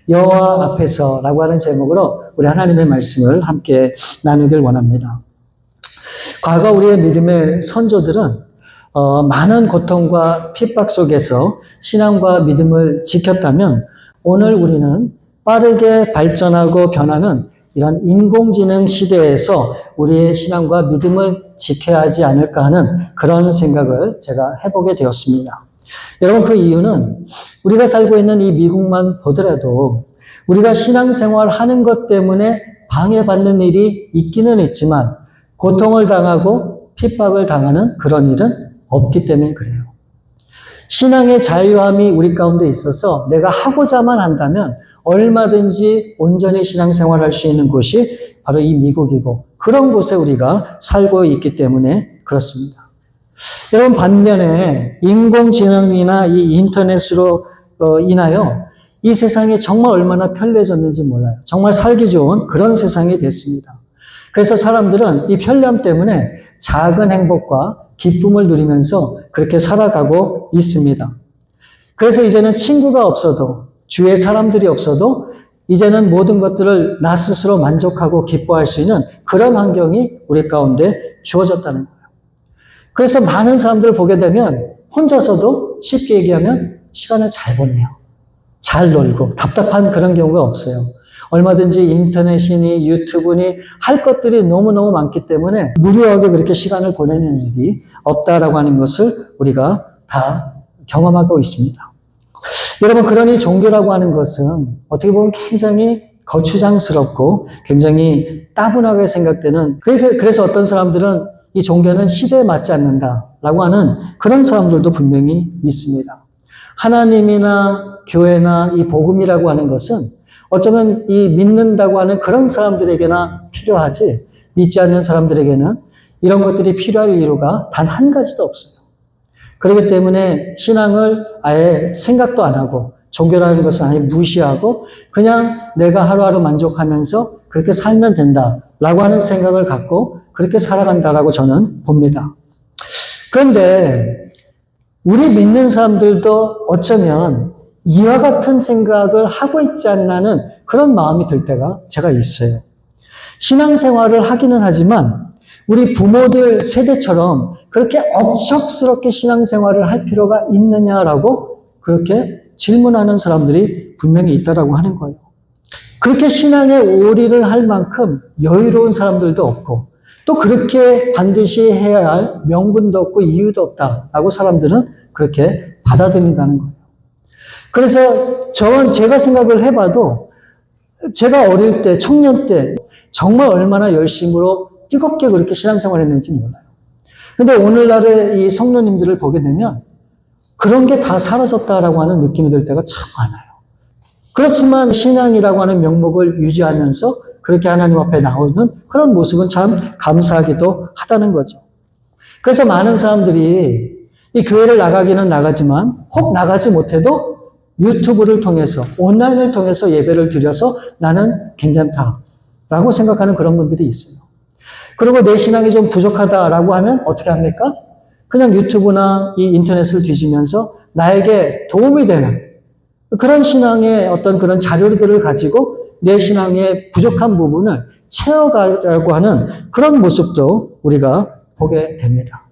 여호와 앞에서라고 하는 제목으로 우리 하나님의 말씀을 함께 나누길 원합니다. 과거 우리의 믿음의 선조들은 많은 고통과 핍박 속에서 신앙과 믿음을 지켰다면 오늘 우리는 빠르게 발전하고 변하는 이런 인공지능 시대에서 우리의 신앙과 믿음을 지켜야 하지 않을까 하는 그런 생각을 제가 해보게 되었습니다. 여러분, 그 이유는 우리가 살고 있는 이 미국만 보더라도 우리가 신앙생활 하는 것 때문에 방해받는 일이 있기는 있지만 고통을 당하고 핍박을 당하는 그런 일은 없기 때문에 그래요. 신앙의 자유함이 우리 가운데 있어서 내가 하고자만 한다면 얼마든지 온전히 신앙생활할 수 있는 곳이 바로 이 미국이고 그런 곳에 우리가 살고 있기 때문에 그렇습니다. 여러분, 반면에 인공지능이나 이 인터넷으로 인하여 이 세상이 정말 얼마나 편리해졌는지 몰라요. 정말 살기 좋은 그런 세상이 됐습니다. 그래서 사람들은 이 편리함 때문에 작은 행복과 기쁨을 누리면서 그렇게 살아가고 있습니다. 그래서 이제는 친구가 없어도 주위에 사람들이 없어도 이제는 모든 것들을 나 스스로 만족하고 기뻐할 수 있는 그런 환경이 우리 가운데 주어졌다는 거예요. 그래서 많은 사람들을 보게 되면 혼자서도 쉽게 얘기하면 시간을 잘 보내요. 잘 놀고 답답한 그런 경우가 없어요. 얼마든지 인터넷이니 유튜브니 할 것들이 너무너무 많기 때문에 무료하게 그렇게 시간을 보내는 일이 없다라고 하는 것을 우리가 다 경험하고 있습니다. 여러분, 그러니 종교라고 하는 것은 어떻게 보면 굉장히 거추장스럽고 굉장히 따분하게 생각되는, 그래서 어떤 사람들은 이 종교는 시대에 맞지 않는다라고 하는 그런 사람들도 분명히 있습니다. 하나님이나 교회나 이 복음이라고 하는 것은 어쩌면 이 믿는다고 하는 그런 사람들에게나 필요하지 믿지 않는 사람들에게는 이런 것들이 필요할 이유가 단 한 가지도 없어요. 그렇기 때문에 신앙을 아예 생각도 안 하고 종교라는 것을 아예 무시하고 그냥 내가 하루하루 만족하면서 그렇게 살면 된다라고 하는 생각을 갖고 그렇게 살아간다라고 저는 봅니다. 그런데 우리 믿는 사람들도 어쩌면 이와 같은 생각을 하고 있지 않나는 그런 마음이 들 때가 제가 있어요. 신앙생활을 하기는 하지만 우리 부모들 세대처럼 그렇게 억척스럽게 신앙생활을 할 필요가 있느냐라고 그렇게 질문하는 사람들이 분명히 있다라고 하는 거예요. 그렇게 신앙에 올인을 할 만큼 여유로운 사람들도 없고 또 그렇게 반드시 해야 할 명분도 없고 이유도 없다라고 사람들은 그렇게 받아들인다는 거예요. 그래서 제가 생각을 해봐도 제가 어릴 때, 청년 때 정말 얼마나 열심으로 뜨겁게 그렇게 신앙생활을 했는지 몰라요. 근데 오늘날의 이 성도님들을 보게 되면 그런 게 다 사라졌다라고 하는 느낌이 들 때가 참 많아요. 그렇지만 신앙이라고 하는 명목을 유지하면서 그렇게 하나님 앞에 나오는 그런 모습은 참 감사하기도 하다는 거죠. 그래서 많은 사람들이 이 교회를 나가기는 나가지만 혹 나가지 못해도 유튜브를 통해서 온라인을 통해서 예배를 드려서 나는 괜찮다라고 생각하는 그런 분들이 있어요. 그리고 내 신앙이 좀 부족하다라고 하면 어떻게 합니까? 그냥 유튜브나 이 인터넷을 뒤지면서 나에게 도움이 되는 그런 신앙의 어떤 그런 자료들을 가지고 내 신앙의 부족한 부분을 채워가려고 하는 그런 모습도 우리가 보게 됩니다.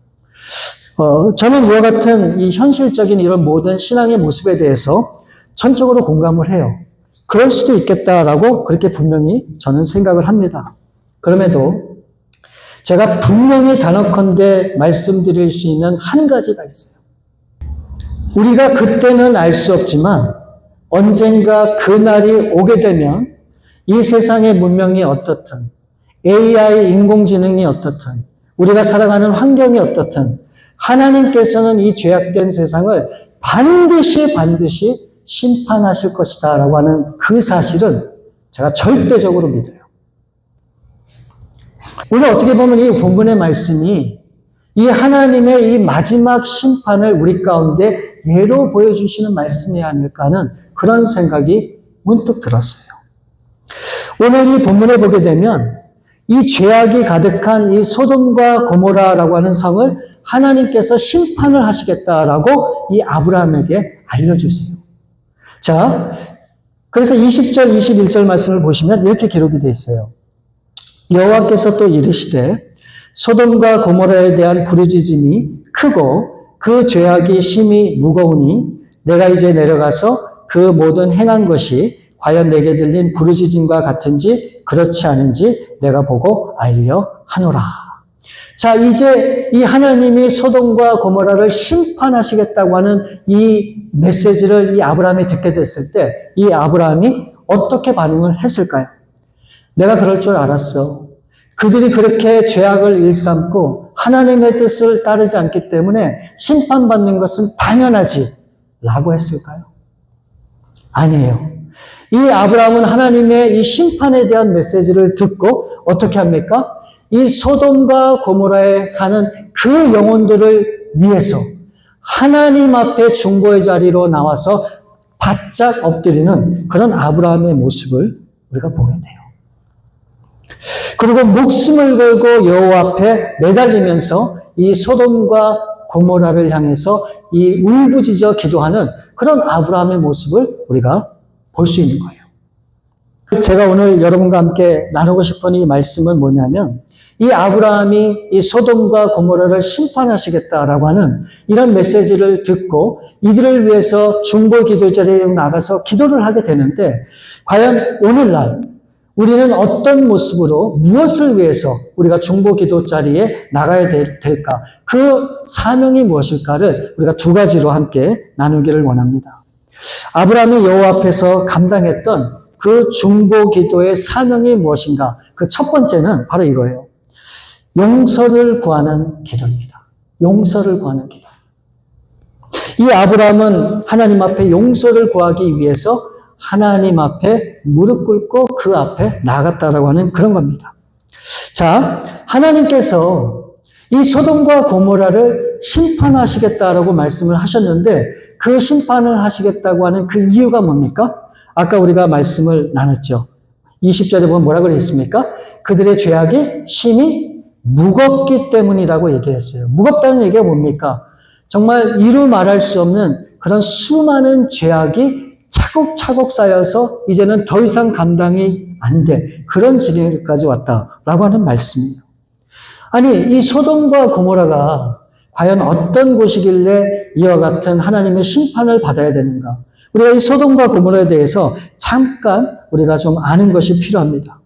저는 이와 같은 이 현실적인 이런 모든 신앙의 모습에 대해서 전적으로 공감을 해요. 그럴 수도 있겠다라고 그렇게 분명히 저는 생각을 합니다. 그럼에도 제가 분명히 단언컨대 말씀드릴 수 있는 한 가지가 있어요. 우리가 그때는 알 수 없지만 언젠가 그날이 오게 되면 이 세상의 문명이 어떻든 AI 인공지능이 어떻든 우리가 살아가는 환경이 어떻든 하나님께서는 이 죄악된 세상을 반드시 심판하실 것이다 라고 하는 그 사실은 제가 절대적으로 믿어요. 오늘 어떻게 보면 이 본문의 말씀이 이 하나님의 이 마지막 심판을 우리 가운데 예로 보여주시는 말씀이 아닐까 하는 그런 생각이 문득 들었어요. 오늘 이 본문에 보게 되면 이 죄악이 가득한 이 소돔과 고모라라고 하는 성을 하나님께서 심판을 하시겠다라고 이 아브라함에게 알려주세요. 자, 그래서 20절, 21절 말씀을 보시면 이렇게 기록이 되어 있어요. 여호와께서 또 이르시되 소돔과 고모라에 대한 부르짖음이 크고 그 죄악이 심히 무거우니 내가 이제 내려가서 그 모든 행한 것이 과연 내게 들린 부르짖음과 같은지 그렇지 않은지 내가 보고 알려 하노라. 자, 이제 이 하나님이 소돔과 고모라를 심판하시겠다고 하는 이 메시지를 이 아브라함이 듣게 됐을 때 이 아브라함이 어떻게 반응을 했을까요? 내가 그럴 줄 알았어. 그들이 그렇게 죄악을 일삼고 하나님의 뜻을 따르지 않기 때문에 심판받는 것은 당연하지 라고 했을까요? 아니에요. 이 아브라함은 하나님의 이 심판에 대한 메시지를 듣고 어떻게 합니까? 이 소돔과 고모라에 사는 그 영혼들을 위해서 하나님 앞에 중보의 자리로 나와서 바짝 엎드리는 그런 아브라함의 모습을 우리가 보게 돼요. 그리고 목숨을 걸고 여호와 앞에 매달리면서 이 소돔과 고모라를 향해서 이 울부짖어 기도하는 그런 아브라함의 모습을 우리가 볼 수 있는 거예요. 제가 오늘 여러분과 함께 나누고 싶은 이 말씀은 뭐냐면 이 아브라함이 이 소돔과 고모라를 심판하시겠다라고 하는 이런 메시지를 듣고 이들을 위해서 중보 기도 자리에 나가서 기도를 하게 되는데 과연 오늘날 우리는 어떤 모습으로 무엇을 위해서 우리가 중보 기도 자리에 나가야 될까? 그 사명이 무엇일까를 우리가 두 가지로 함께 나누기를 원합니다. 아브라함이 여호와 앞에서 감당했던 그 중보 기도의 사명이 무엇인가? 그 첫 번째는 바로 이거예요. 용서를 구하는 기도입니다. 용서를 구하는 기도. 이 아브라함은 하나님 앞에 용서를 구하기 위해서 하나님 앞에 무릎 꿇고 그 앞에 나갔다라고 하는 그런 겁니다. 자, 하나님께서 이 소돔과 고모라를 심판하시겠다라고 말씀을 하셨는데 그 심판을 하시겠다고 하는 그 이유가 뭡니까? 아까 우리가 말씀을 나눴죠. 20절에 보면 뭐라고 그랬습니까? 그들의 죄악이 심히 무겁기 때문이라고 얘기했어요. 무겁다는 얘기가 뭡니까? 정말 이루 말할 수 없는 그런 수많은 죄악이 차곡차곡 쌓여서 이제는 더 이상 감당이 안 돼. 그런 지경까지 왔다라고 하는 말씀이에요. 아니, 이 소돔과 고모라가 과연 어떤 곳이길래 이와 같은 하나님의 심판을 받아야 되는가? 우리가 이 소돔과 고모라에 대해서 잠깐 우리가 좀 아는 것이 필요합니다.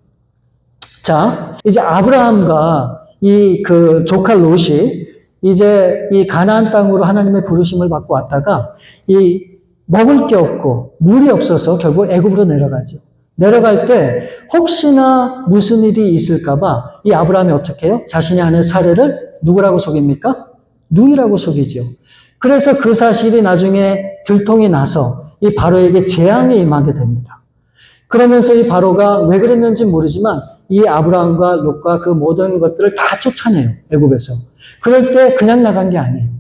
자, 이제 아브라함과 이 그 조카 롯이 이제 이 가나안 땅으로 하나님의 부르심을 받고 왔다가 이 먹을 게 없고 물이 없어서 결국 애굽으로 내려가죠. 내려갈 때 혹시나 무슨 일이 있을까봐 이 아브라함이 어떻게 해요? 자신이 아는 사례를 누구라고 속입니까? 누이라고 속이죠. 그래서 그 사실이 나중에 들통이 나서 이 바로에게 재앙이 임하게 됩니다. 그러면서 이 바로가 왜 그랬는지 모르지만 이 아브라함과 롯과 그 모든 것들을 다 쫓아내요. 애굽에서. 그럴 때 그냥 나간 게 아니에요.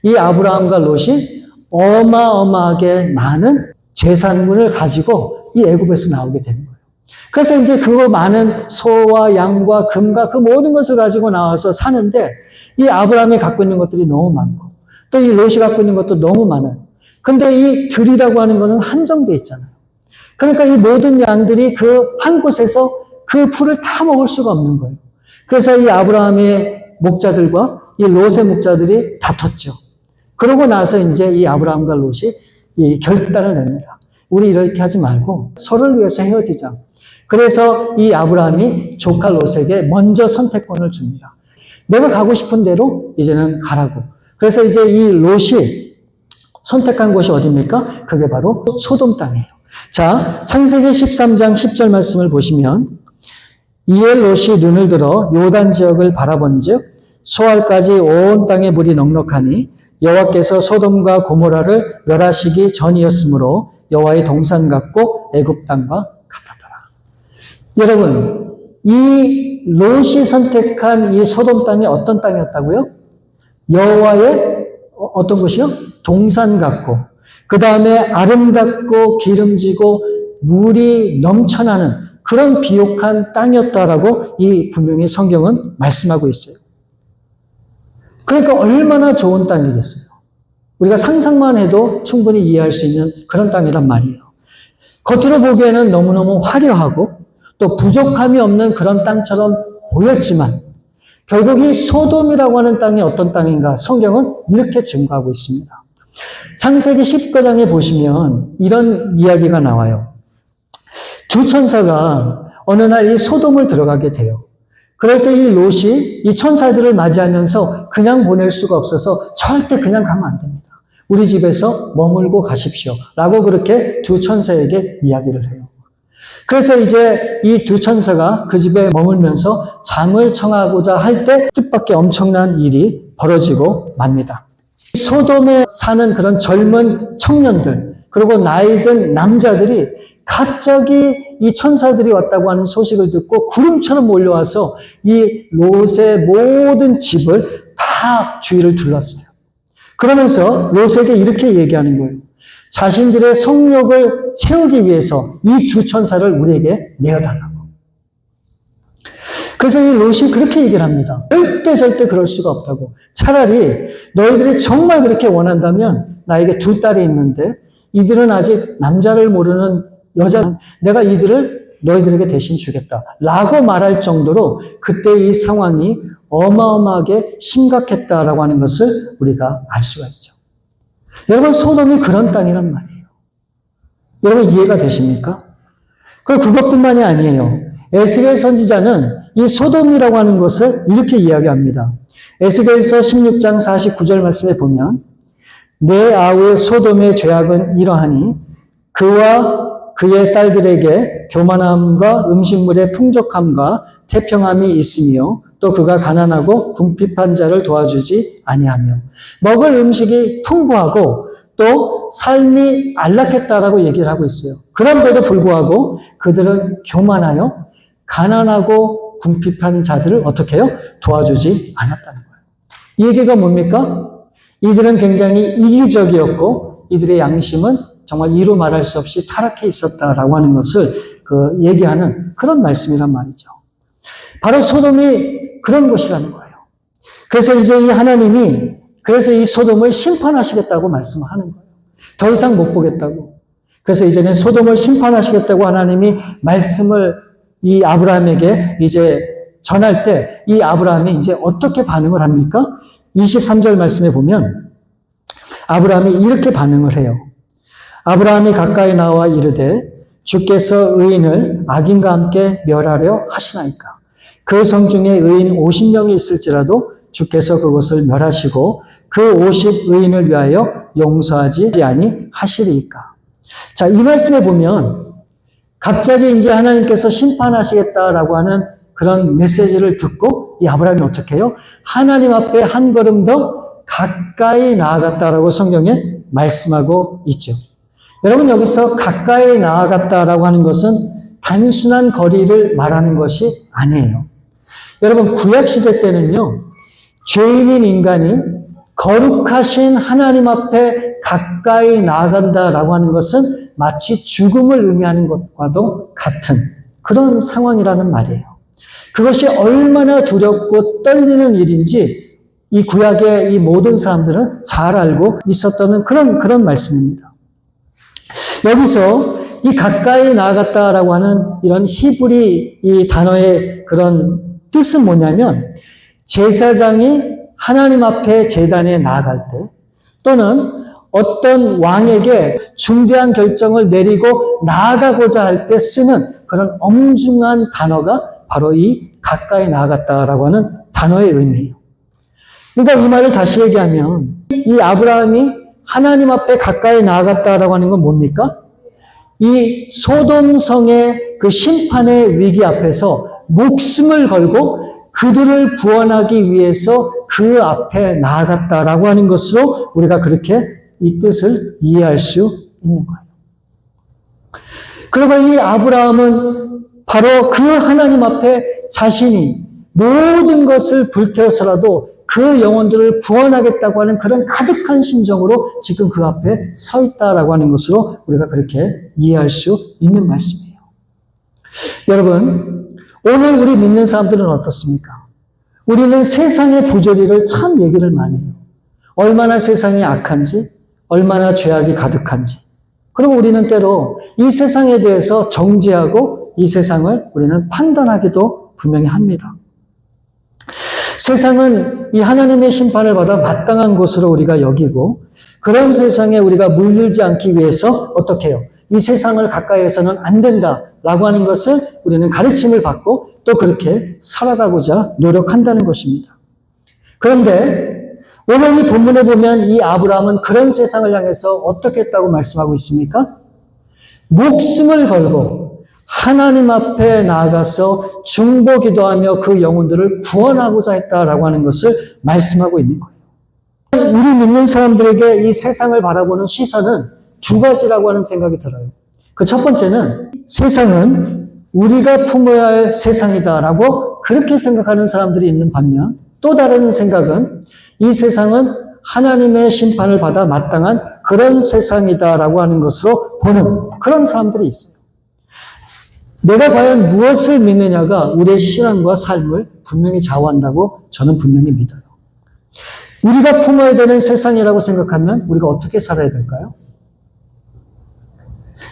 이 아브라함과 롯이 어마어마하게 많은 재산물을 가지고 이 애굽에서 나오게 되는 거예요. 그래서 이제 그 많은 소와 양과 금과 그 모든 것을 가지고 나와서 사는데 이 아브라함이 갖고 있는 것들이 너무 많고 또 이 롯이 갖고 있는 것도 너무 많아요. 근데 이 들이라고 하는 거는 한정돼 있잖아요. 그러니까 이 모든 양들이 그 한 곳에서 그 풀을 다 먹을 수가 없는 거예요. 그래서 이 아브라함의 목자들과 이 롯의 목자들이 다퉜죠. 그러고 나서 이제 이 아브라함과 롯이 이 결단을 냅니다. 우리 이렇게 하지 말고 서로를 위해서 헤어지자. 그래서 이 아브라함이 조카 롯에게 먼저 선택권을 줍니다. 내가 가고 싶은 대로 이제는 가라고. 그래서 이제 이 롯이 선택한 곳이 어디입니까? 그게 바로 소돔 땅이에요. 자, 창세기 13장 10절 말씀을 보시면 이에 롯이 눈을 들어 요단 지역을 바라본즉 소알까지 온 땅에 물이 넉넉하니 여호와께서 소돔과 고모라를 멸하시기 전이었으므로 여호와의 동산 같고 애굽 땅과 같았더라. 여러분, 이 롯이 선택한 이 소돔 땅이 어떤 땅이었다고요? 여호와의 어떤 곳이요? 동산 같고 그 다음에 아름답고 기름지고 물이 넘쳐나는 그런 비옥한 땅이었다라고 이 분명히 성경은 말씀하고 있어요. 그러니까 얼마나 좋은 땅이겠어요. 우리가 상상만 해도 충분히 이해할 수 있는 그런 땅이란 말이에요. 겉으로 보기에는 너무너무 화려하고 또 부족함이 없는 그런 땅처럼 보였지만 결국 이 소돔이라고 하는 땅이 어떤 땅인가 성경은 이렇게 증거하고 있습니다. 창세기 19장에 보시면 이런 이야기가 나와요. 두 천사가 어느 날 이 소돔을 들어가게 돼요. 그럴 때 이 롯이 이 천사들을 맞이하면서 그냥 보낼 수가 없어서 절대 그냥 가면 안 됩니다. 우리 집에서 머물고 가십시오. 라고 그렇게 두 천사에게 이야기를 해요. 그래서 이제 이 두 천사가 그 집에 머물면서 잠을 청하고자 할 때 뜻밖의 엄청난 일이 벌어지고 맙니다. 소돔에 사는 그런 젊은 청년들, 그리고 나이 든 남자들이 갑자기 이 천사들이 왔다고 하는 소식을 듣고 구름처럼 몰려와서 이 롯의 모든 집을 다 주위를 둘렀어요. 그러면서 롯에게 이렇게 얘기하는 거예요. 자신들의 성욕을 채우기 위해서 이 두 천사를 우리에게 내어달라고. 그래서 이 롯이 그렇게 얘기를 합니다. 절대 그럴 수가 없다고. 차라리 너희들이 정말 그렇게 원한다면 나에게 두 딸이 있는데 이들은 아직 남자를 모르는 여자, 내가 이들을 너희들에게 대신 주겠다. 라고 말할 정도로 그때 이 상황이 어마어마하게 심각했다라고 하는 것을 우리가 알 수가 있죠. 여러분, 소돔이 그런 땅이란 말이에요. 여러분, 이해가 되십니까? 그것뿐만이 아니에요. 에스겔 선지자는 이 소돔이라고 하는 것을 이렇게 이야기합니다. 에스겔서 16장 49절 말씀에 보면 내 아우 소돔의 죄악은 이러하니 그와 그의 딸들에게 교만함과 음식물의 풍족함과 태평함이 있으며 또 그가 가난하고 궁핍한 자를 도와주지 아니하며 먹을 음식이 풍부하고 또 삶이 안락했다라고 얘기를 하고 있어요. 그런데도 불구하고 그들은 교만하여 가난하고 궁핍한 자들을 어떻게 해요? 도와주지 않았다는 거예요. 이 얘기가 뭡니까? 이들은 굉장히 이기적이었고 이들의 양심은 정말 이루 말할 수 없이 타락해 있었다라고 하는 것을 얘기하는 그런 말씀이란 말이죠. 바로 소돔이 그런 곳이라는 거예요. 그래서 이제 이 하나님이 그래서 이 소돔을 심판하시겠다고 말씀하는 거예요. 더 이상 못 보겠다고. 그래서 이제는 소돔을 심판하시겠다고 하나님이 말씀을 이 아브라함에게 이제 전할 때 이 아브라함이 이제 어떻게 반응을 합니까? 23절 말씀에 보면 아브라함이 이렇게 반응을 해요. 아브라함이 가까이 나와 이르되 주께서 의인을 악인과 함께 멸하려 하시나이까. 그 성중에 의인 50명이 있을지라도 주께서 그것을 멸하시고 그 50의인을 위하여 용서하지 아니하시리이까. 자, 이 말씀에 보면 갑자기 이제 하나님께서 심판하시겠다라고 하는 그런 메시지를 듣고 이 아브라함이 어떻게 해요? 하나님 앞에 한 걸음 더 가까이 나아갔다라고 성경에 말씀하고 있죠. 여러분, 여기서 가까이 나아갔다라고 하는 것은 단순한 거리를 말하는 것이 아니에요. 여러분, 구약시대 때는요, 죄인인 인간이 거룩하신 하나님 앞에 가까이 나아간다라고 하는 것은 마치 죽음을 의미하는 것과도 같은 그런 상황이라는 말이에요. 그것이 얼마나 두렵고 떨리는 일인지 이 구약의 이 모든 사람들은 잘 알고 있었던 그런 말씀입니다. 여기서 이 가까이 나아갔다라고 하는 이런 히브리 이 단어의 그런 뜻은 뭐냐면 제사장이 하나님 앞에 제단에 나아갈 때 또는 어떤 왕에게 중대한 결정을 내리고 나아가고자 할 때 쓰는 그런 엄중한 단어가 바로 이 가까이 나아갔다라고 하는 단어의 의미예요. 그러니까 이 말을 다시 얘기하면 이 아브라함이 하나님 앞에 가까이 나아갔다라고 하는 건 뭡니까? 이 소돔성의 그 심판의 위기 앞에서 목숨을 걸고 그들을 구원하기 위해서 그 앞에 나아갔다라고 하는 것으로 우리가 그렇게 이 뜻을 이해할 수 있는 거예요. 그리고 이 아브라함은 바로 그 하나님 앞에 자신이 모든 것을 불태워서라도 그 영혼들을 구원하겠다고 하는 그런 가득한 심정으로 지금 그 앞에 서 있다라고 하는 것으로 우리가 그렇게 이해할 수 있는 말씀이에요. 여러분, 오늘 우리 믿는 사람들은 어떻습니까? 우리는 세상의 부조리를 참 얘기를 많이 해요. 얼마나 세상이 악한지, 얼마나 죄악이 가득한지. 그리고 우리는 때로 이 세상에 대해서 정죄하고 이 세상을 우리는 판단하기도 분명히 합니다. 세상은 이 하나님의 심판을 받아 마땅한 곳으로 우리가 여기고 그런 세상에 우리가 물들지 않기 위해서 어떻게 해요? 이 세상을 가까이해서는 안 된다라고 하는 것을 우리는 가르침을 받고 또 그렇게 살아가고자 노력한다는 것입니다. 그런데 오늘 이 본문에 보면 이 아브라함은 그런 세상을 향해서 어떻게 했다고 말씀하고 있습니까? 목숨을 걸고 하나님 앞에 나아가서 중보 기도하며 그 영혼들을 구원하고자 했다라고 하는 것을 말씀하고 있는 거예요. 우리 믿는 사람들에게 이 세상을 바라보는 시선은 두 가지라고 하는 생각이 들어요. 그 첫 번째는 세상은 우리가 품어야 할 세상이다라고 그렇게 생각하는 사람들이 있는 반면 또 다른 생각은 이 세상은 하나님의 심판을 받아 마땅한 그런 세상이다라고 하는 것으로 보는 그런 사람들이 있어요. 내가 과연 무엇을 믿느냐가 우리의 신앙과 삶을 분명히 좌우한다고 저는 분명히 믿어요. 우리가 품어야 되는 세상이라고 생각하면 우리가 어떻게 살아야 될까요?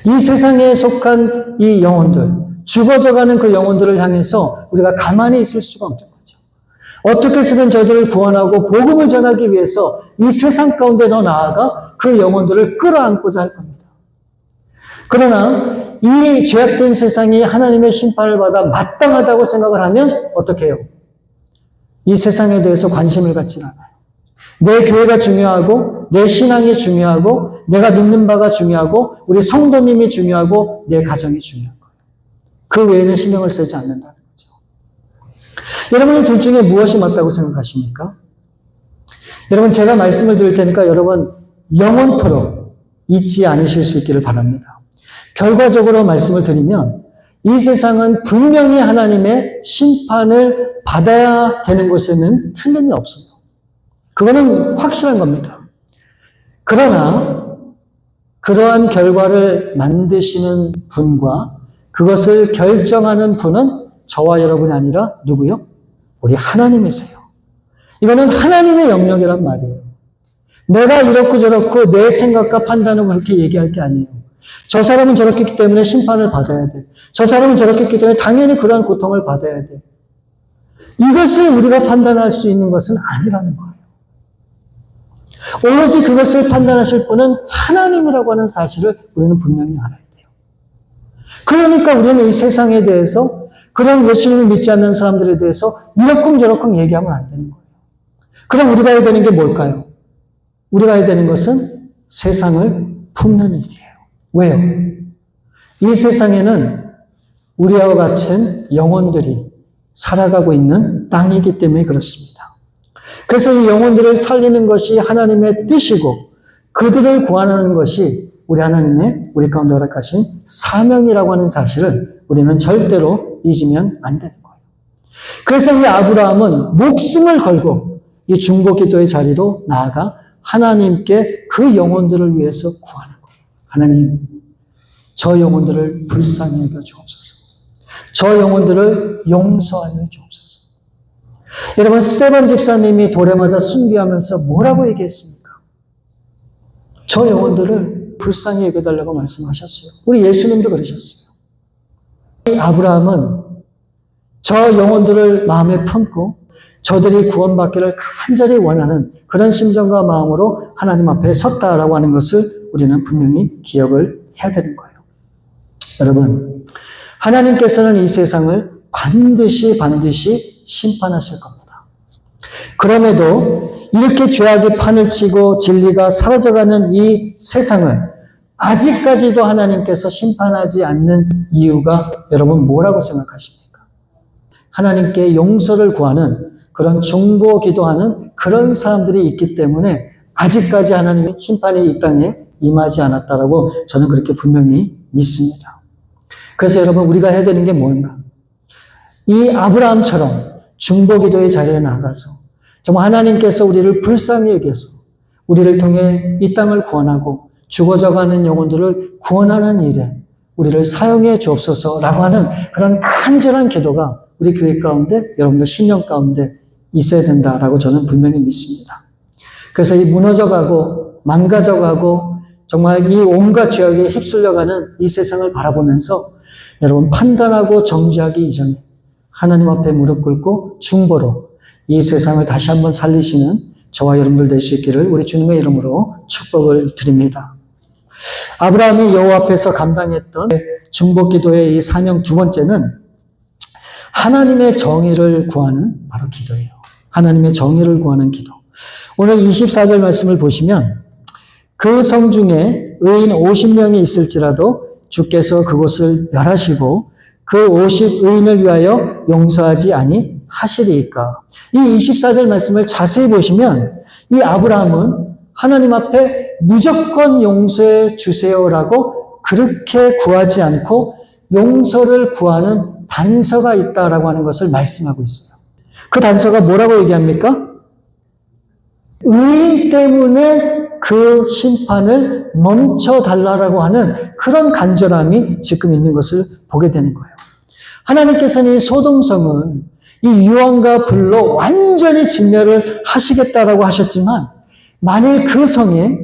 이 세상에 속한 이 영혼들, 죽어져가는 그 영혼들을 향해서 우리가 가만히 있을 수가 없는 거죠. 어떻게 해서든 저들을 구원하고 복음을 전하기 위해서 이 세상 가운데 더 나아가 그 영혼들을 끌어안고자 할 겁니다. 그러나 이 죄악된 세상이 하나님의 심판을 받아 마땅하다고 생각을 하면 어떻게 해요? 이 세상에 대해서 관심을 갖지 않아요. 내 교회가 중요하고 내 신앙이 중요하고 내가 믿는 바가 중요하고 우리 성도님이 중요하고 내 가정이 중요한 거예요. 그 외에는 신경을 쓰지 않는다는 거죠. 여러분이 둘 중에 무엇이 맞다고 생각하십니까? 여러분 제가 말씀을 드릴 테니까 여러분 영원토록 잊지 않으실 수 있기를 바랍니다. 결과적으로 말씀을 드리면 이 세상은 분명히 하나님의 심판을 받아야 되는 것에는 틀림이 없어요. 그거는 확실한 겁니다. 그러나 그러한 결과를 만드시는 분과 그것을 결정하는 분은 저와 여러분이 아니라 누구요? 우리 하나님이세요. 이거는 하나님의 영역이란 말이에요. 내가 이렇고 저렇고 내 생각과 판단을 그렇게 얘기할 게 아니에요. 저 사람은 저렇게 했기 때문에 심판을 받아야 돼. 저 사람은 저렇게 했기 때문에 당연히 그러한 고통을 받아야 돼. 이것을 우리가 판단할 수 있는 것은 아니라는 거예요. 오로지 그것을 판단하실 분은 하나님이라고 하는 사실을 우리는 분명히 알아야 돼요. 그러니까 우리는 이 세상에 대해서 그런 예수님을 믿지 않는 사람들에 대해서 이러쿵저러쿵 얘기하면 안 되는 거예요. 그럼 우리가 해야 되는 게 뭘까요? 우리가 해야 되는 것은 세상을 품는 일이에요. 왜요? 이 세상에는 우리와 같은 영혼들이 살아가고 있는 땅이기 때문에 그렇습니다. 그래서 이 영혼들을 살리는 것이 하나님의 뜻이고 그들을 구원하는 것이 우리 하나님의 우리 가운데 허락하신 사명이라고 하는 사실을 우리는 절대로 잊으면 안 되는 거예요. 그래서 이 아브라함은 목숨을 걸고 이 중보 기도의 자리로 나아가 하나님께 그 영혼들을 위해서 구하는 거예요. 하나님, 저 영혼들을 불쌍히 여겨 주옵소서. 저 영혼들을 용서하여 주옵소서. 여러분, 스데반 집사님이 돌에 맞아 순교하면서 뭐라고 얘기했습니까? 저 영혼들을 불쌍히 여겨달라고 말씀하셨어요. 우리 예수님도 그러셨어요. 아브라함은 저 영혼들을 마음에 품고 저들이 구원받기를 간절히 원하는 그런 심정과 마음으로 하나님 앞에 섰다라고 하는 것을 우리는 분명히 기억을 해야 되는 거예요. 여러분, 하나님께서는 이 세상을 반드시 심판하실 겁니다. 그럼에도 이렇게 죄악이 판을 치고 진리가 사라져가는 이 세상을 아직까지도 하나님께서 심판하지 않는 이유가 여러분 뭐라고 생각하십니까? 하나님께 용서를 구하는 그런 중보 기도하는 그런 사람들이 있기 때문에 아직까지 하나님의 심판이 이 땅에 임하지 않았다라고 저는 그렇게 분명히 믿습니다. 그래서 여러분 우리가 해야 되는 게 뭔가? 이 아브라함처럼 중보 기도의 자리에 나가서 정말 하나님께서 우리를 불쌍히 여겨서 우리를 통해 이 땅을 구원하고 죽어져가는 영혼들을 구원하는 일에 우리를 사용해 주옵소서라고 하는 그런 간절한 기도가 우리 교회 가운데 여러분들 신령 가운데 있어야 된다라고 저는 분명히 믿습니다. 그래서 이 무너져가고 망가져가고 정말 이 온갖 죄악에 휩쓸려가는 이 세상을 바라보면서 여러분 판단하고 정죄하기 이전에 하나님 앞에 무릎 꿇고 중보로 이 세상을 다시 한번 살리시는 저와 여러분들 될 수 있기를 우리 주님의 이름으로 축복을 드립니다. 아브라함이 여호와 앞에서 감당했던 중보 기도의 이 사명 두 번째는 하나님의 정의를 구하는 바로 기도예요. 하나님의 정의를 구하는 기도. 오늘 24절 말씀을 보시면 그 성 중에 의인 50명이 있을지라도 주께서 그곳을 멸하시고 그 50의인을 위하여 용서하지 아니하시리이까. 이 24절 말씀을 자세히 보시면 이 아브라함은 하나님 앞에 무조건 용서해 주세요라고 그렇게 구하지 않고 용서를 구하는 단서가 있다라고 하는 것을 말씀하고 있어요. 그 단서가 뭐라고 얘기합니까? 의인 때문에 그 심판을 멈춰달라고 하는 그런 간절함이 지금 있는 것을 보게 되는 거예요. 하나님께서는 이 소돔성을 이 유황과 불로 완전히 진멸을 하시겠다라고 하셨지만 만일 그 성에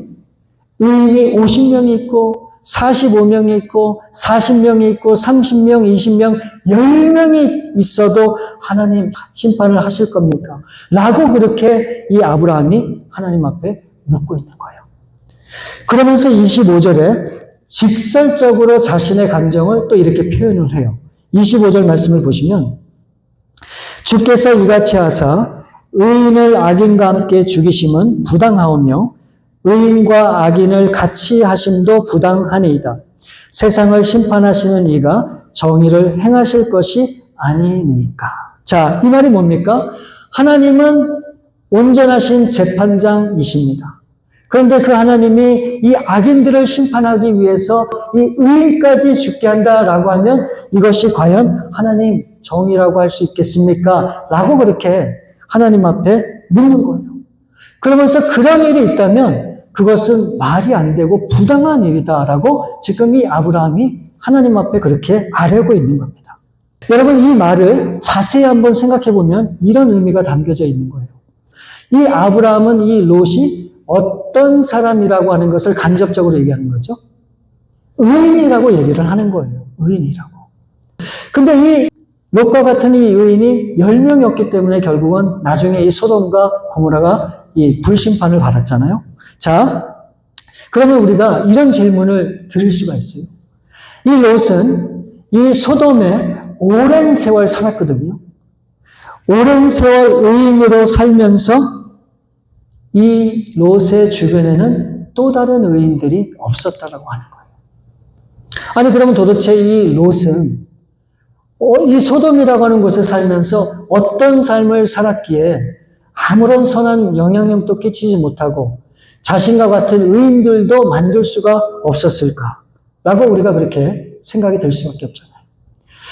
의인이 50명이 있고 45명이 있고 40명이 있고 30명, 20명, 10명이 있어도 하나님 심판을 하실 겁니까? 라고 그렇게 이 아브라함이 하나님 앞에 묻고 있는 거예요. 그러면서 25절에 직설적으로 자신의 감정을 또 이렇게 표현을 해요. 25절 말씀을 보시면 주께서 이같이 하사 의인을 악인과 함께 죽이심은 부당하오며 의인과 악인을 같이 하심도 부당하니이다. 세상을 심판하시는 이가 정의를 행하실 것이 아니니까. 자, 이 말이 뭡니까? 하나님은 온전하신 재판장이십니다. 그런데 그 하나님이 이 악인들을 심판하기 위해서 이 의인까지 죽게 한다라고 하면 이것이 과연 하나님 정의라고 할 수 있겠습니까? 라고 그렇게 하나님 앞에 묻는 거예요. 그러면서 그런 일이 있다면 그것은 말이 안 되고 부당한 일이다라고 지금 이 아브라함이 하나님 앞에 그렇게 아뢰고 있는 겁니다. 여러분 이 말을 자세히 한번 생각해 보면 이런 의미가 담겨져 있는 거예요. 이 아브라함은 이 롯이 어떤 사람이라고 하는 것을 간접적으로 얘기하는 거죠. 의인이라고 얘기를 하는 거예요. 의인이라고. 근데 이 롯과 같은 이 의인이 10명이었기 때문에 결국은 나중에 이 소돔과 고모라가 이 불심판을 받았잖아요. 자, 그러면 우리가 이런 질문을 드릴 수가 있어요. 이 롯은 이 소돔에 오랜 세월 살았거든요. 오랜 세월 의인으로 살면서 이 롯의 주변에는 또 다른 의인들이 없었다라고 하는 거예요. 아니 그러면 도대체 이 롯은 이 소돔이라고 하는 곳에 살면서 어떤 삶을 살았기에 아무런 선한 영향력도 끼치지 못하고 자신과 같은 의인들도 만들 수가 없었을까? 라고 우리가 그렇게 생각이 들 수밖에 없잖아요.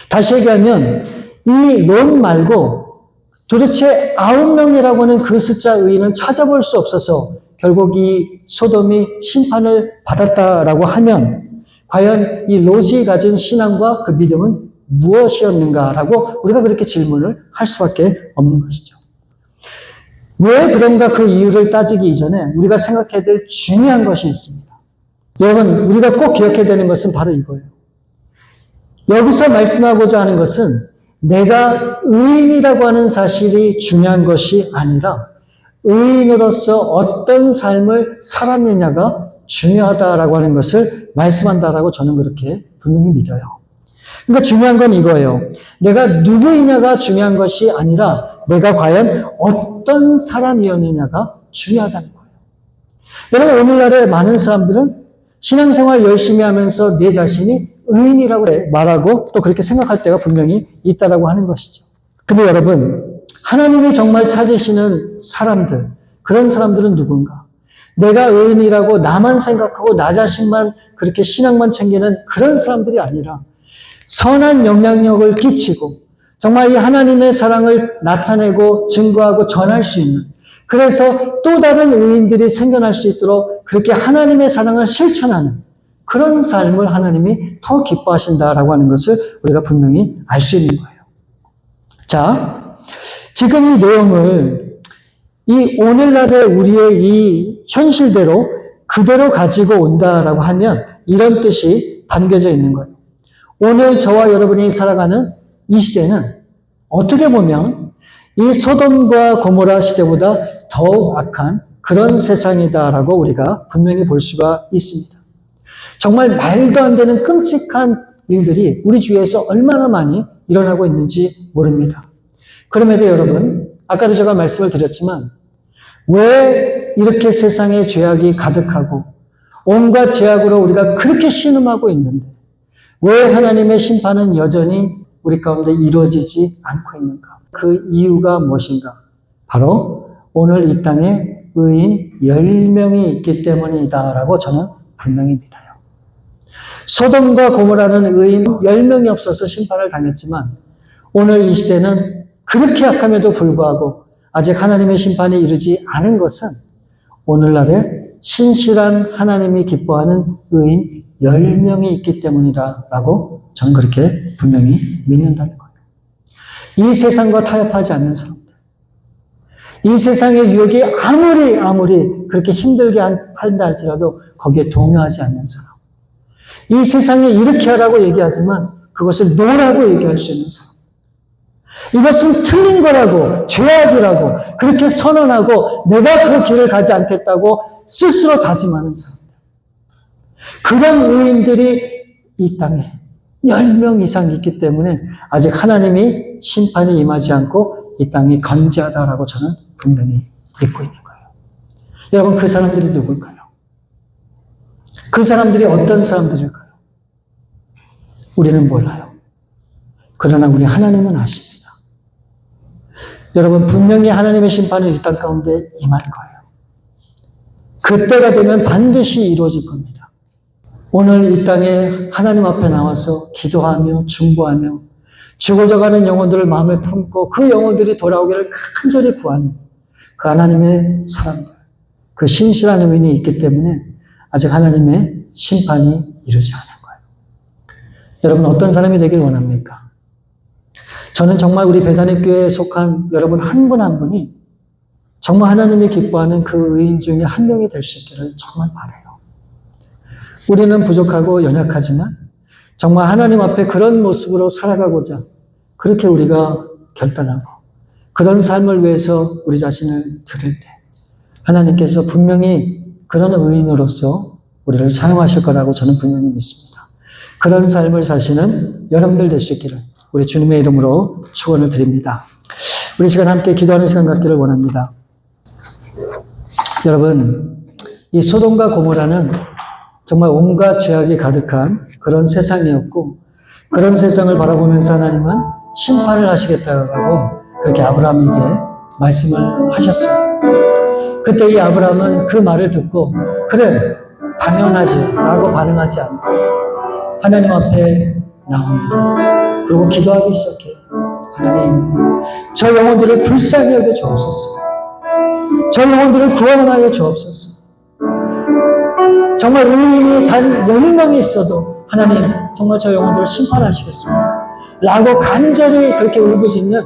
다시 얘기하면 이 롯 말고 도대체 9명이라고 하는 그 숫자 의인은 찾아볼 수 없어서 결국 이 소돔이 심판을 받았다라고 하면 과연 이 롯이 가진 신앙과 그 믿음은 무엇이었는가라고 우리가 그렇게 질문을 할 수밖에 없는 것이죠. 왜 그런가 그 이유를 따지기 이전에 우리가 생각해야 될 중요한 것이 있습니다. 여러분 우리가 꼭 기억해야 되는 것은 바로 이거예요. 여기서 말씀하고자 하는 것은 내가 의인이라고 하는 사실이 중요한 것이 아니라 의인으로서 어떤 삶을 살았느냐가 중요하다라고 하는 것을 말씀한다라고 저는 그렇게 분명히 믿어요. 그러니까 중요한 건 이거예요. 내가 누구이냐가 중요한 것이 아니라 내가 과연 어떤 사람이었느냐가 중요하다는 거예요. 여러분 오늘날에 많은 사람들은 신앙생활 열심히 하면서 내 자신이 의인이라고 말하고 또 그렇게 생각할 때가 분명히 있다라고 하는 것이죠. 근데 여러분 하나님이 정말 찾으시는 사람들, 그런 사람들은 누군가? 내가 의인이라고 나만 생각하고 나 자신만 그렇게 신앙만 챙기는 그런 사람들이 아니라 선한 영향력을 끼치고 정말 이 하나님의 사랑을 나타내고 증거하고 전할 수 있는, 그래서 또 다른 의인들이 생겨날 수 있도록 그렇게 하나님의 사랑을 실천하는 그런 삶을 하나님이 더 기뻐하신다라고 하는 것을 우리가 분명히 알 수 있는 거예요. 자, 지금 이 내용을 이 오늘날의 우리의 이 현실대로 그대로 가지고 온다라고 하면 이런 뜻이 담겨져 있는 거예요. 오늘 저와 여러분이 살아가는 이 시대는 어떻게 보면 이 소돔과 고모라 시대보다 더욱 악한 그런 세상이다라고 우리가 분명히 볼 수가 있습니다. 정말 말도 안 되는 끔찍한 일들이 우리 주위에서 얼마나 많이 일어나고 있는지 모릅니다. 그럼에도 여러분, 아까도 제가 말씀을 드렸지만 왜 이렇게 세상에 죄악이 가득하고 온갖 죄악으로 우리가 그렇게 신음하고 있는데 왜 하나님의 심판은 여전히 우리 가운데 이루어지지 않고 있는가? 그 이유가 무엇인가? 바로 오늘 이 땅에 의인 10명이 있기 때문이다라고 저는 분명히 믿어요. 소돔과 고모라는 의인 10명이 없어서 심판을 당했지만 오늘 이 시대는 그렇게 악함에도 불구하고 아직 하나님의 심판이 이르지 않은 것은 오늘날에 신실한 하나님이 기뻐하는 의인 10명이 있기 때문이라고 저는 그렇게 분명히 믿는다는 거예요. 이 세상과 타협하지 않는 사람들, 이 세상의 유혹이 아무리 그렇게 힘들게 한다 할지라도 거기에 동요하지 않는 사람, 이 세상에 이렇게 하라고 얘기하지만 그것을 노라고 얘기할 수 있는 사람, 이것은 틀린 거라고, 죄악이라고 그렇게 선언하고 내가 그 길을 가지 않겠다고 스스로 다짐하는 사람들, 그런 의인들이 이 땅에 10명 이상 있기 때문에 아직 하나님이 심판이 임하지 않고 이 땅이 건재하다라고 저는 분명히 믿고 있는 거예요. 여러분, 그 사람들이 누굴까요? 그 사람들이 어떤 사람들일까요? 우리는 몰라요. 그러나 우리 하나님은 아십니다. 여러분, 분명히 하나님의 심판은 이 땅 가운데 임할 거예요. 그때가 되면 반드시 이루어질 겁니다. 오늘 이 땅에 하나님 앞에 나와서 기도하며 중보하며 죽어져가는 영혼들을 마음에 품고 그 영혼들이 돌아오기를 간절히 구하는 그 하나님의 사람들, 그 신실한 의인이 있기 때문에 아직 하나님의 심판이 이루지 않은 거예요. 여러분, 어떤 사람이 되길 원합니까? 저는 정말 우리 베다니 교회에 속한 여러분 한 분 한 분이 정말 하나님이 기뻐하는 그 의인 중에 한 명이 될 수 있기를 정말 바라요. 우리는 부족하고 연약하지만 정말 하나님 앞에 그런 모습으로 살아가고자 그렇게 우리가 결단하고 그런 삶을 위해서 우리 자신을 드릴 때 하나님께서 분명히 그런 의인으로서 우리를 사용하실 거라고 저는 분명히 믿습니다. 그런 삶을 사시는 여러분들 될 수 있기를 우리 주님의 이름으로 축원을 드립니다. 우리 시간 함께 기도하는 시간 갖기를 원합니다. 여러분, 이 소돔과 고모라는 정말 온갖 죄악이 가득한 그런 세상이었고 그런 세상을 바라보면서 하나님은 심판을 하시겠다고 그렇게 아브라함에게 말씀을 하셨어요. 그때 이 아브라함은 그 말을 듣고 그래, 당연하지 라고 반응하지 않고 하나님 앞에 나옵니다. 그리고 기도하기 시작해요. 하나님, 저 영혼들을 불쌍히 여겨 주옵소서. 저 영혼들을 구원하여 주옵소서. 정말 의인이 단 10명이 있어도 하나님 정말 저 영혼들을 심판하시겠습니다. 라고 간절히 그렇게 울부짖는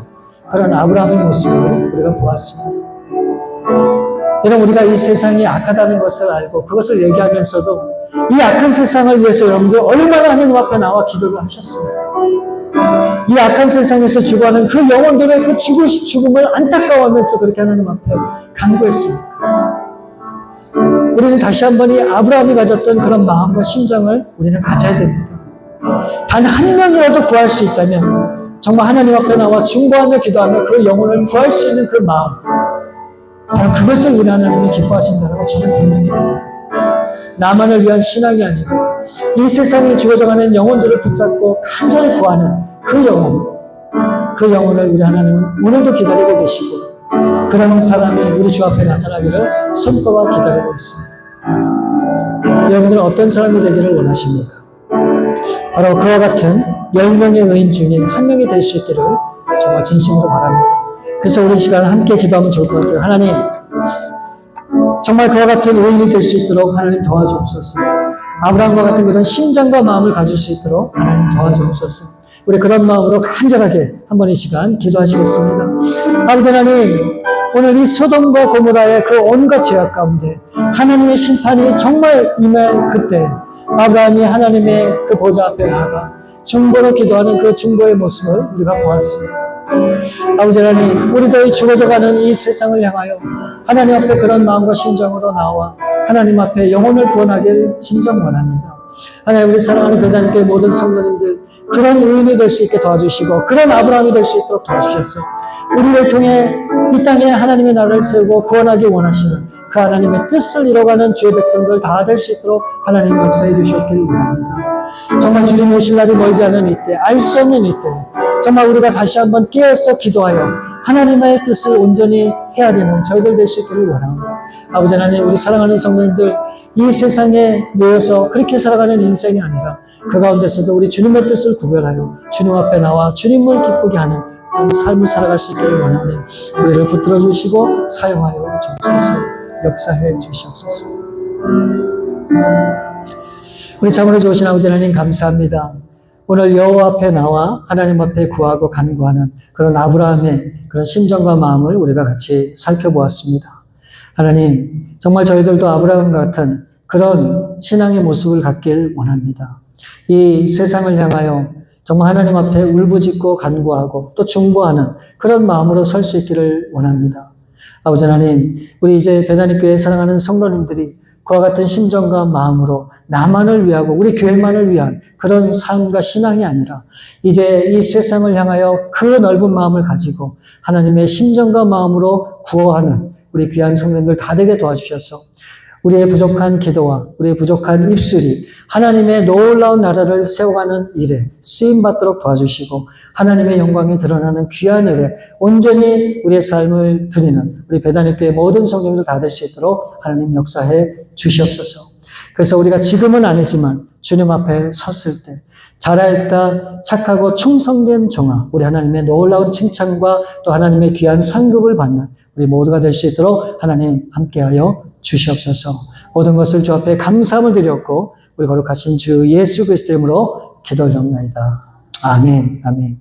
그런 아브라함의 모습을 우리가 보았습니다. 여러분, 우리가 이 세상이 악하다는 것을 알고 그것을 얘기하면서도 이 악한 세상을 위해서 여러분들 얼마나 하나님 앞에 나와 기도를 하셨습니까? 이 악한 세상에서 죽어가는 그 영혼들의 그 죽음을 안타까워하면서 그렇게 하나님 앞에 간구했습니다. 우리는 다시 한번 이 아브라함이 가졌던 그런 마음과 심정을 우리는 가져야 됩니다. 단 한 명이라도 구할 수 있다면 정말 하나님 앞에 나와 중보하며 기도하며 그 영혼을 구할 수 있는 그 마음, 바로 그것을 우리 하나님이 기뻐하신다고 저는 분명히 믿어요. 나만을 위한 신앙이 아니고 이 세상에 죽어져가는 영혼들을 붙잡고 간절히 구하는 그 영혼을 우리 하나님은 오늘도 기다리고 계시고 그런 사람이 우리 주 앞에 나타나기를 손꼽아 기다리고 있습니다. 여러분들은 어떤 사람이 되기를 원하십니까? 바로 그와 같은 10명의 의인 중에 한 명이 될 수 있기를 정말 진심으로 바랍니다. 그래서 우리 시간을 함께 기도하면 좋을 것 같아요. 하나님, 정말 그와 같은 의인이 될 수 있도록 하나님 도와주옵소서. 아브라함과 같은 그런 심장과 마음을 가질 수 있도록 하나님 도와주옵소서. 우리 그런 마음으로 간절하게 한번 이 시간 기도하시겠습니다. 아버지 하나님, 오늘 이 소돔과 고모라의 그 온갖 죄악 가운데 하나님의 심판이 정말 임할 그때 아브라함이 하나님의 그 보좌 앞에 나아가 중보로 기도하는 그 중보의 모습을 우리가 보았습니다. 아버지 하나님, 우리도 이 죽어져가는 이 세상을 향하여 하나님 앞에 그런 마음과 심정으로 나와 하나님 앞에 영혼을 구원하길 진정 원합니다. 하나님, 우리 사랑하는 배단교회 모든 성도님들 그런 의인이 될 수 있게 도와주시고 그런 아브라함이 될 수 있도록 도와주셔서 우리를 통해 이 땅에 하나님의 나라를 세우고 구원하기 원하시는 그 하나님의 뜻을 이뤄가는 주의 백성들 다 될 수 있도록 하나님 역사해 주셨길 원합니다. 정말 주님 오실 날이 멀지 않은 이때, 알 수 없는 이때 정말 우리가 다시 한번 깨어서 기도하여 하나님의 뜻을 온전히 해야 되는 저희들 될 수 있기를 원합니다. 아버지 하나님, 우리 사랑하는 성도님들 이 세상에 놓여서 그렇게 살아가는 인생이 아니라 그 가운데서도 우리 주님의 뜻을 구별하여 주님 앞에 나와 주님을 기쁘게 하는 그런 삶을 살아갈 수 있기를 원하니 우리를 붙들어 주시고 사용하여 주옵소서. 역사해 주시옵소서. 우리 참으로 좋으신 아버지 하나님 감사합니다. 오늘 여호와 앞에 나와 하나님 앞에 구하고 간구하는 그런 아브라함의 그런 심정과 마음을 우리가 같이 살펴보았습니다. 하나님, 정말 저희들도 아브라함 같은 그런 신앙의 모습을 갖길 원합니다. 이 세상을 향하여 정말 하나님 앞에 울부짖고 간구하고 또 중보하는 그런 마음으로 설 수 있기를 원합니다. 아버지 하나님, 우리 이제 배단위교회 사랑하는 성도님들이 그와 같은 심정과 마음으로 나만을 위하고 우리 교회만을 위한 그런 삶과 신앙이 아니라 이제 이 세상을 향하여 그 넓은 마음을 가지고 하나님의 심정과 마음으로 구호하는 우리 귀한 성도님들 다 되게 도와주셔서 우리의 부족한 기도와 우리의 부족한 입술이 하나님의 놀라운 나라를 세워가는 일에 쓰임받도록 도와주시고 하나님의 영광이 드러나는 귀한 일에 온전히 우리의 삶을 드리는 우리 배단위교회 모든 성도님들 다 될 수 있도록 하나님 역사해 주시옵소서. 그래서 우리가 지금은 아니지만 주님 앞에 섰을 때 잘하였다 착하고 충성된 종아, 우리 하나님의 놀라운 칭찬과 또 하나님의 귀한 상급을 받는 우리 모두가 될 수 있도록 하나님 함께하여 주시옵소서. 모든 것을 주 앞에 감사함을 드렸고 우리 거룩하신 주 예수 그리스도의 이름으로 기도드립니다. 아멘. 아멘.